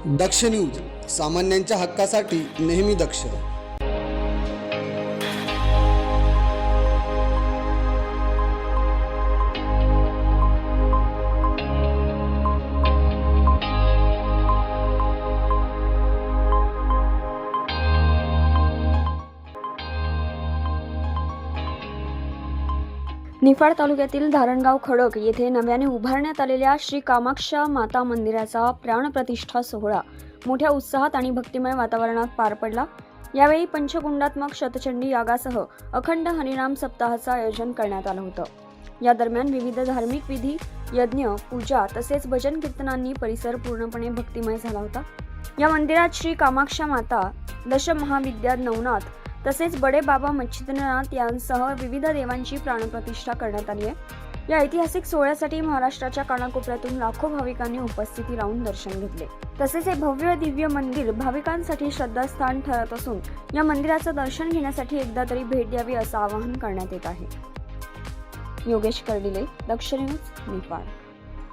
दक्ष news, सामान्यांच्या हक्कासाठी नेहमी दक्ष. निफाड तालुक्यातील धारणगाव खडक येथे नव्याने उभारण्यात आलेल्या श्री कामाक्षा माता मंदिराचा प्राणप्रतिष्ठा सोहळा मोठ्या उत्साहात आणि भक्तिमय वातावरणात पार पडला. यावेळी पंचकुंडात्मक शतचंडी यागासह अखंड हरिनाम सप्ताहाचं आयोजन करण्यात आलं होतं. या दरम्यान विविध धार्मिक विधी, यज्ञ, पूजा तसेच भजन कीर्तनांनी परिसर पूर्णपणे भक्तिमय झाला होता. या मंदिरात श्री कामाक्षा माता, दशमहाविद्या नवनाथ तसेच बडे बाबा मच्छिंद्रनाथ यांसह विविध देवांची प्राणप्रतिष्ठा करण्यात आली आहे. या ऐतिहासिक सोहळ्यासाठी महाराष्ट्राच्या कानाकोपऱ्यातून लाखो भाविकांनी उपस्थिती लावून दर्शन घेतले. तसेच हे भव्य दिव्य मंदिर भाविकांसाठी श्रद्धास्थान ठरत असून या मंदिराचं दर्शन घेण्यासाठी एकदा तरी भेट द्यावी असं आवाहन करण्यात येत आहे. योगेश कर्डिले, दक्ष न्यूज, निफाड.